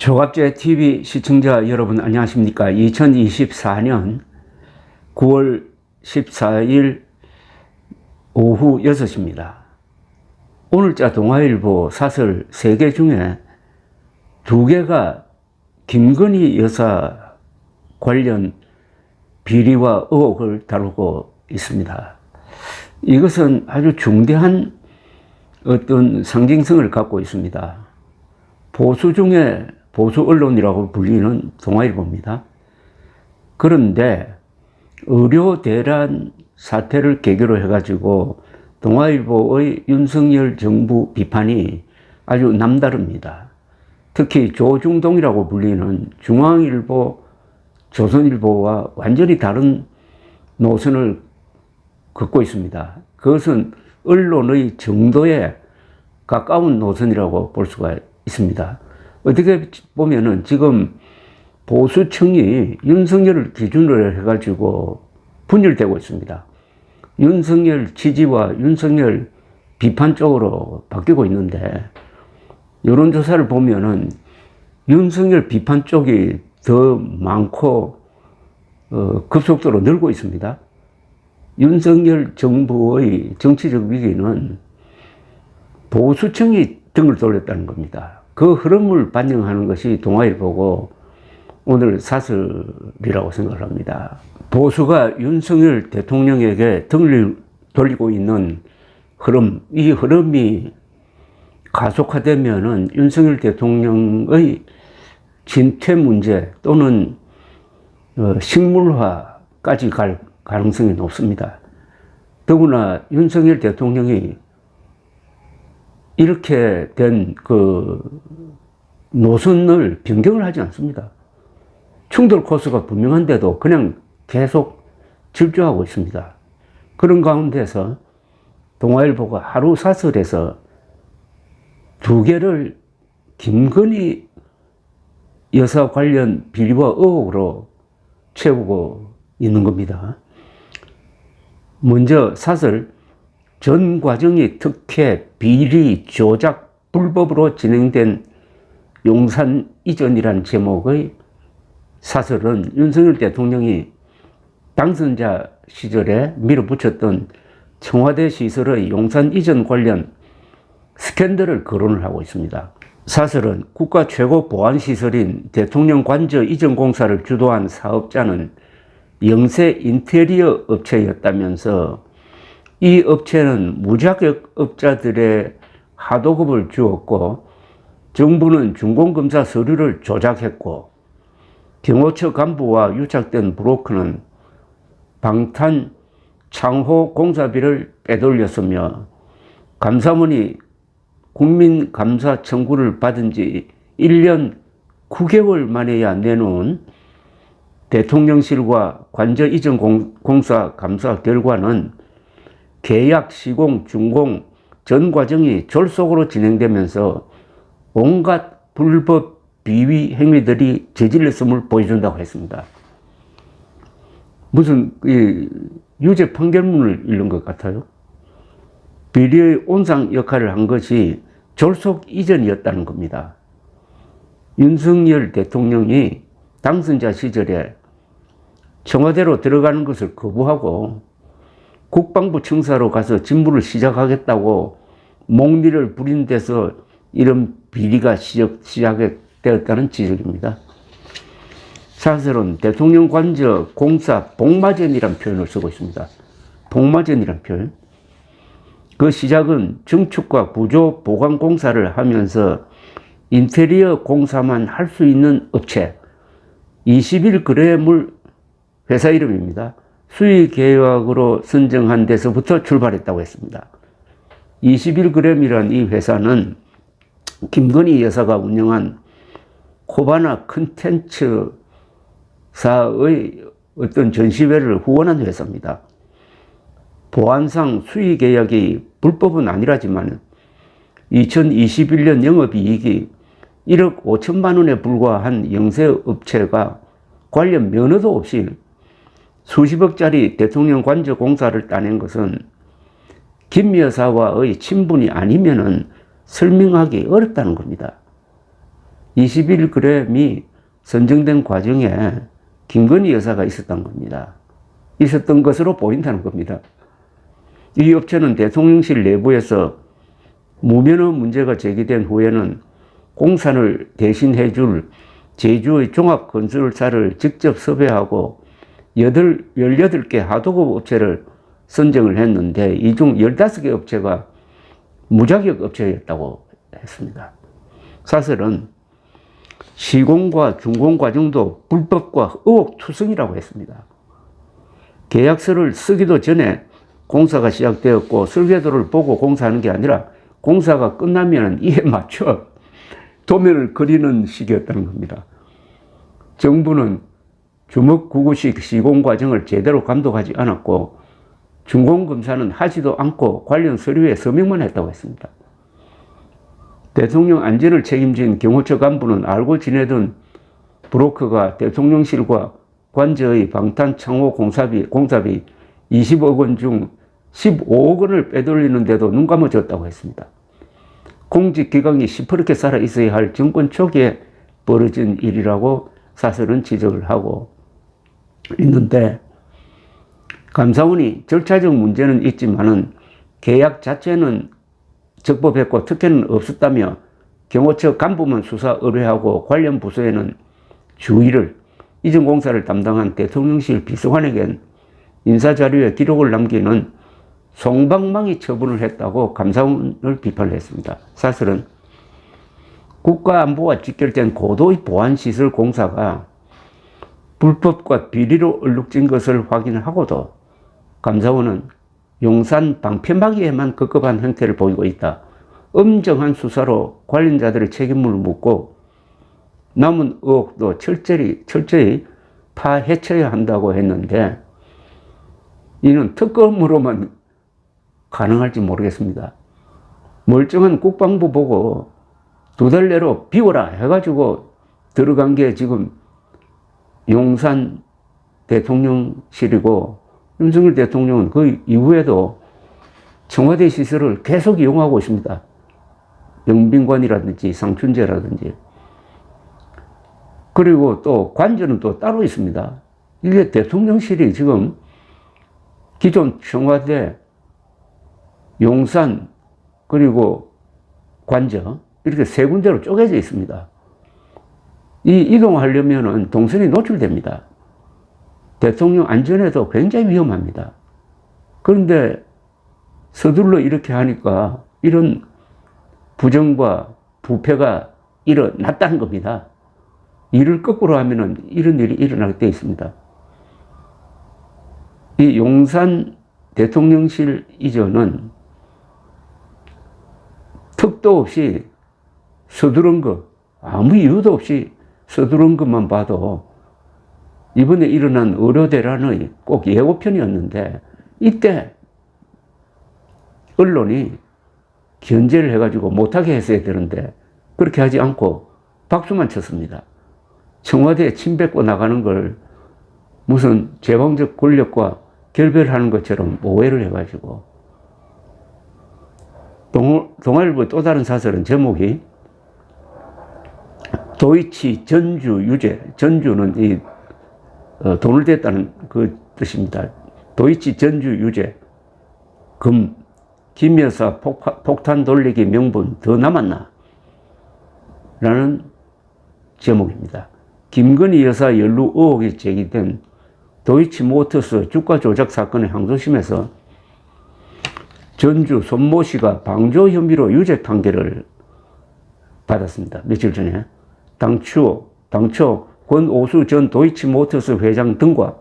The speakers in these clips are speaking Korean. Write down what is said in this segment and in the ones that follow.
조갑제 TV 시청자 여러분 안녕하십니까? 2024년 9월 14일 오후 6시입니다. 오늘자 동아일보 사설 3개 중에 2개가 김건희 여사 관련 비리와 의혹을 다루고 있습니다. 이것은 아주 중대한 어떤 상징성을 갖고 있습니다. 보수 중에 보수 언론이라고 불리는 동아일보입니다. 그런데 의료 대란 사태를 계기로 해가지고 동아일보의 윤석열 정부 비판이 아주 남다릅니다. 특히 조중동이라고 불리는 중앙일보, 조선일보와 완전히 다른 노선을 걷고 있습니다. 그것은 언론의 정도에 가까운 노선이라고 볼 수가 있습니다. 어떻게 보면은 지금 보수층이 윤석열을 기준으로 해가지고 분열되고 있습니다. 윤석열 지지와 윤석열 비판 쪽으로 바뀌고 있는데, 여론조사를 보면은 윤석열 비판 쪽이 더 많고 급속도로 늘고 있습니다. 윤석열 정부의 정치적 위기는 보수층이 등을 돌렸다는 겁니다. 그 흐름을 반영하는 것이 동아일보고 오늘 사설이라고 생각을 합니다. 보수가 윤석열 대통령에게 등을 돌리고 있는 흐름, 이 흐름이 가속화되면은 윤석열 대통령의 진퇴 문제 또는 식물화까지 갈 가능성이 높습니다. 더구나 윤석열 대통령이 이렇게 된 노선을 변경을 하지 않습니다. 충돌 코스가 분명한데도 그냥 계속 질주하고 있습니다. 그런 가운데서 동아일보가 하루 사설에서 2개를 김건희 여사 관련 비리와 의혹으로 채우고 있는 겁니다. 먼저 사설, 전 과정이 특혜, 비리, 조작, 불법으로 진행된 용산 이전이란 제목의 사설은 윤석열 대통령이 당선자 시절에 밀어붙였던 청와대 시설의 용산 이전 관련 스캔들을 거론을 하고 있습니다. 사설은 국가 최고 보안 시설인 대통령 관저 이전 공사를 주도한 사업자는 영세 인테리어 업체였다면서 이 업체는 무자격 업자들의 하도급을 주었고 정부는 준공검사 서류를 조작했고 경호처 간부와 유착된 브로커는 방탄 창호 공사비를 빼돌렸으며 감사원이 국민감사 청구를 받은 지 1년 9개월 만에야 내놓은 대통령실과 관저 이전 공사 감사 결과는 계약, 시공, 준공 전 과정이 졸속으로 진행되면서 온갖 불법 비위 행위들이 저질렀음을 보여준다고 했습니다. 무슨 유죄 판결문을 읽는 것 같아요. 비리의 온상 역할을 한 것이 졸속 이전이었다는 겁니다. 윤석열 대통령이 당선자 시절에 청와대로 들어가는 것을 거부하고 국방부 청사로 가서 직무를 시작하겠다고 목리를 부린 데서 이런 비리가 시작되었다는 지적입니다. 사설은 대통령 관저 공사 복마전이라는 표현을 쓰고 있습니다. 복마전이라는 표현. 그 시작은 증축과 구조 보강 공사를 하면서 인테리어 공사만 할 수 있는 업체 21g물 회사 이름입니다. 수의 계약으로 선정한 데서부터 출발했다고 했습니다. 21g이란 이 회사는 김건희 여사가 운영한 코바나 컨텐츠사의 어떤 전시회를 후원한 회사입니다. 보안상 수의 계약이 불법은 아니라지만 2021년 영업이익이 1억 5천만 원에 불과한 영세 업체가 관련 면허도 없이 수십억짜리 대통령 관저 공사를 따낸 것은 김 여사와의 친분이 아니면은 설명하기 어렵다는 겁니다. 21g이 선정된 과정에 김건희 여사가 있었던 겁니다. 있었던 것으로 보인다는 겁니다. 이 업체는 대통령실 내부에서 무면허 문제가 제기된 후에는 공사를 대신해 줄 제주의 종합건설사를 직접 섭외하고 18개 하도급 업체를 선정을 했는데 이 중 15개 업체가 무자격 업체였다고 했습니다. 사설은 시공과 준공 과정도 불법과 의혹투성이라고 했습니다. 계약서를 쓰기도 전에 공사가 시작되었고 설계도를 보고 공사하는 게 아니라 공사가 끝나면 이에 맞춰 도면을 그리는 식이었다는 겁니다. 정부는 주먹구구식 시공 과정을 제대로 감독하지 않았고 준공검사는 하지도 않고 관련 서류에 서명만 했다고 했습니다. 대통령 안전을 책임진 경호처 간부는 알고 지내던 브로커가 대통령실과 관저의 방탄 창호 공사비 20억 원 중 15억 원을 빼돌리는데도 눈 감아줬다고 했습니다. 공직기강이 시퍼렇게 살아있어야 할 정권 초기에 벌어진 일이라고 사설은 지적을 하고 있는데, 감사원이 절차적 문제는 있지만은 계약 자체는 적법했고 특혜는 없었다며 경호처 간부만 수사 의뢰하고 관련 부서에는 주의를, 이전 공사를 담당한 대통령실 비서관에겐 인사자료에 기록을 남기는 송방망이 처분을 했다고 감사원을 비판했습니다. 사실은 국가안보와 직결된 고도의 보안시설 공사가 불법과 비리로 얼룩진 것을 확인하고도 감사원은 용산 방패막이에만 급급한 형태를 보이고 있다. 엄정한 수사로 관련자들의 책임을 묻고 남은 의혹도 철저히 파헤쳐야 한다고 했는데, 이는 특검으로만 가능할지 모르겠습니다. 멀쩡한 국방부 보고 2달 내로 비워라 해가지고 들어간 게 지금 용산 대통령실이고, 윤석열 대통령은 그 이후에도 청와대 시설을 계속 이용하고 있습니다. 영빈관이라든지 상춘제라든지. 그리고 또 관저는 또 따로 있습니다. 이게 대통령실이 지금 기존 청와대, 용산, 그리고 관저 이렇게 3군데로 쪼개져 있습니다. 이 이동하려면은 동선이 노출됩니다. 대통령 안전에도 굉장히 위험합니다. 그런데 서둘러 이렇게 하니까 이런 부정과 부패가 일어났다는 겁니다. 일을 거꾸로 하면은 이런 일이 일어나게 되어 있습니다. 이 용산 대통령실 이전은 턱도 없이 서두른 것, 아무 이유도 없이 서두른 것만 봐도 이번에 일어난 의료대란의 꼭 예고편이었는데, 이때 언론이 견제를 해가지고 못하게 했어야 되는데 그렇게 하지 않고 박수만 쳤습니다. 청와대에 침 뱉고 나가는 걸 무슨 제왕적 권력과 결별하는 것처럼 오해를 해가지고. 동아일보의 또 다른 사설은 제목이 도이치 전주 유죄, 전주는 이 돈을 댔다는 그 뜻입니다. 도이치 전주 유죄, 김 여사 폭탄 돌리기 명분 더 남았나? 라는 제목입니다. 김건희 여사 연루 의혹이 제기된 도이치모터스 주가 조작 사건의 항소심에서 전주 손모 씨가 방조 혐의로 유죄 판결을 받았습니다. 며칠 전에. 당초 권오수 전 도이치모터스 회장 등과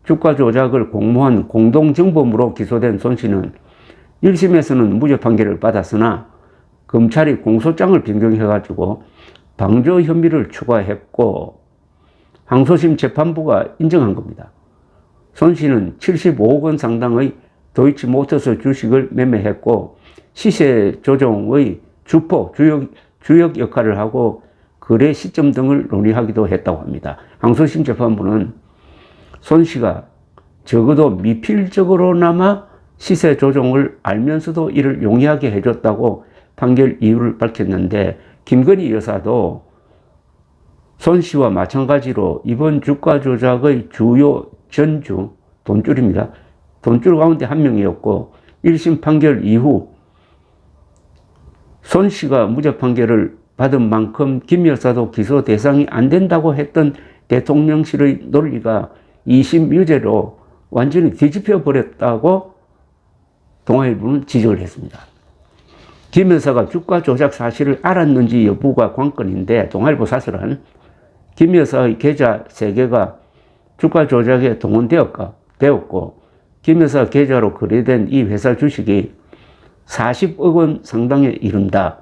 주가 조작을 공모한 공동정범으로 기소된 손 씨는 1심에서는 무죄 판결을 받았으나 검찰이 공소장을 변경해가지고 방조 혐의를 추가했고 항소심 재판부가 인정한 겁니다. 손 씨는 75억 원 상당의 도이치모터스 주식을 매매했고 시세 조정의 주역 역할을 하고 거래 시점 등을 논의하기도 했다고 합니다. 항소심 재판부는 손 씨가 적어도 미필적으로나마 시세 조정을 알면서도 이를 용이하게 해줬다고 판결 이유를 밝혔는데, 김건희 여사도 손 씨와 마찬가지로 이번 주가 조작의 주요 전주, 돈줄입니다. 돈줄 가운데 한 명이었고 1심 판결 이후 손 씨가 무죄 판결을 받은 만큼 김 여사도 기소 대상이 안 된다고 했던 대통령실의 논리가 2심 유죄로 완전히 뒤집혀 버렸다고 동아일보는 지적을 했습니다. 김 여사가 주가 조작 사실을 알았는지 여부가 관건인데 동아일보 사설은 김 여사의 계좌 3개가 주가 조작에 동원되었고 김 여사 계좌로 거래된 이 회사 주식이 40억 원 상당에 이른다.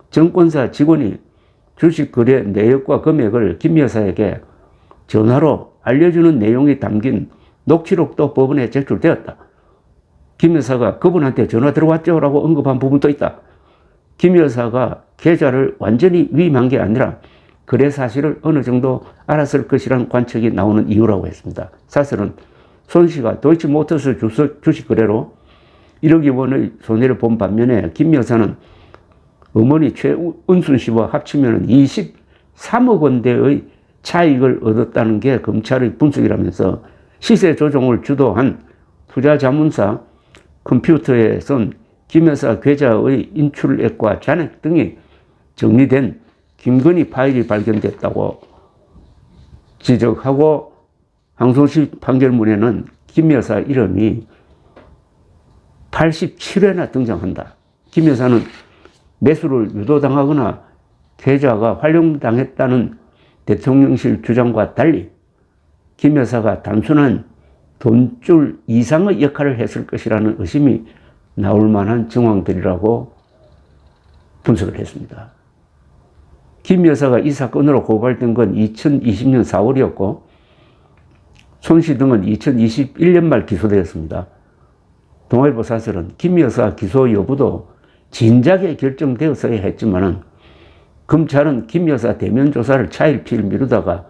증권사 직원이 주식 거래 내역과 금액을 김 여사에게 전화로 알려주는 내용이 담긴 녹취록도 법원에 제출되었다. 김 여사가 그분한테 전화 들어왔죠? 라고 언급한 부분도 있다. 김 여사가 계좌를 완전히 위임한 게 아니라 거래 사실을 어느 정도 알았을 것이라는 관측이 나오는 이유라고 했습니다. 사실은 손 씨가 도이치모터스 주식 거래로 1억 원의 손해를 본 반면에 김 여사는 어머니 최은순 씨와 합치면 23억 원대의 차익을 얻었다는 게 검찰의 분석이라면서 시세 조종을 주도한 투자자문사 컴퓨터에 선 김 여사 계좌의 인출액과 잔액 등이 정리된 김건희 파일이 발견됐다고 지적하고 항소심 판결문에는 김 여사 이름이 87회나 등장한다. 김 여사는 매수를 유도당하거나 계좌가 활용당했다는 대통령실 주장과 달리 김 여사가 단순한 돈줄 이상의 역할을 했을 것이라는 의심이 나올 만한 정황들이라고 분석을 했습니다. 김 여사가 이 사건으로 고발된 건 2020년 4월이었고 손 씨 등은 2021년 말 기소되었습니다. 동아일보 사설은 김 여사 기소 여부도 진작에 결정되었어야 했지만은 검찰은 김 여사 대면 조사를 차일피일 미루다가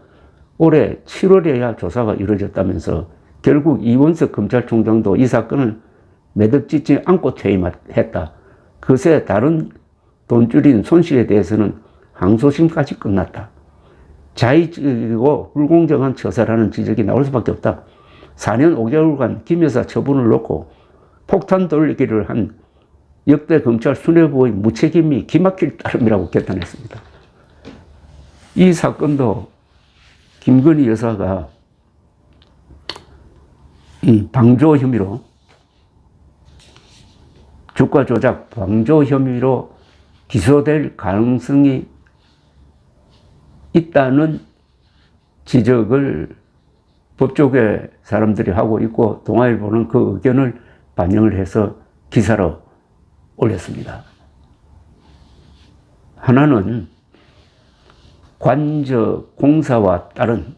올해 7월에야 조사가 이루어졌다면서 결국 이원석 검찰총장도 이 사건을 매듭짓지 않고 퇴임했다. 그새 다른 돈줄인 손 씨에 대해서는 항소심까지 끝났다. 자의적이고 불공정한 처사라는 지적이 나올 수밖에 없다. 4년 5개월간 김 여사 처분을 놓고 폭탄 돌리기를 한 역대 검찰 수뇌부의 무책임이 기막힐 따름이라고 개탄했습니다. 이 사건도 김건희 여사가 이 방조 혐의로 주가 조작 방조 혐의로 기소될 가능성이 있다는 지적을 법조계 사람들이 하고 있고 동아일보는 그 의견을 반영을 해서 기사로 올렸습니다. 하나는 관저 공사와 따른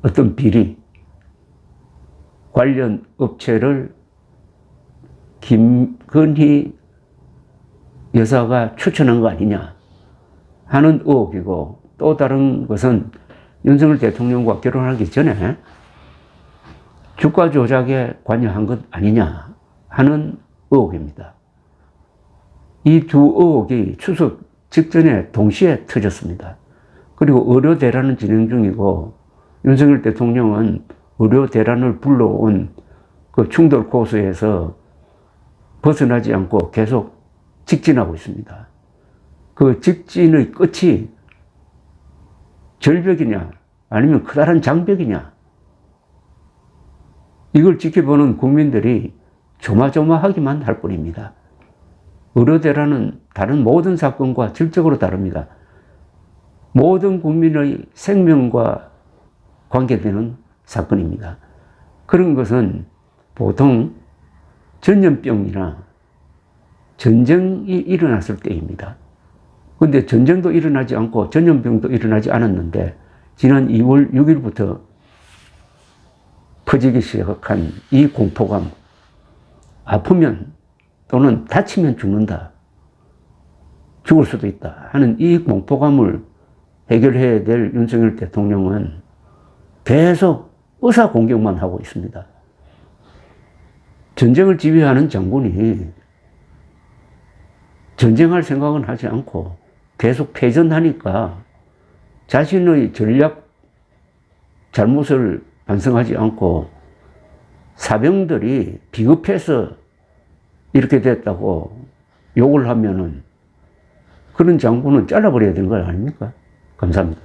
어떤 비리, 관련 업체를 김건희 여사가 추천한 거 아니냐 하는 의혹이고, 또 다른 것은 윤석열 대통령과 결혼하기 전에 주가 조작에 관여한 것 아니냐 하는 의혹입니다. 이 두 의혹이 추석 직전에 동시에 터졌습니다. 그리고 의료 대란은 진행 중이고 윤석열 대통령은 의료 대란을 불러온 그 충돌 코스에서 벗어나지 않고 계속 직진하고 있습니다. 그 직진의 끝이 절벽이냐 아니면 커다란 장벽이냐, 이걸 지켜보는 국민들이 조마조마하기만 할 뿐입니다. 의료 대란은 다른 모든 사건과 질적으로 다릅니다. 모든 국민의 생명과 관계되는 사건입니다. 그런 것은 보통 전염병이나 전쟁이 일어났을 때입니다. 그런데 전쟁도 일어나지 않고 전염병도 일어나지 않았는데 지난 2월 6일부터 퍼지기 시작한 이 공포감, 아프면 또는 다치면 죽는다, 죽을 수도 있다 하는 이 공포감을 해결해야 될 윤석열 대통령은 계속 의사 공격만 하고 있습니다. 전쟁을 지휘하는 장군이 전쟁할 생각은 하지 않고 계속 패전하니까 자신의 전략 잘못을 반성하지 않고 사병들이 비겁해서 이렇게 됐다고 욕을 하면은 그런 장군은 잘라버려야 되는 거 아닙니까? 감사합니다.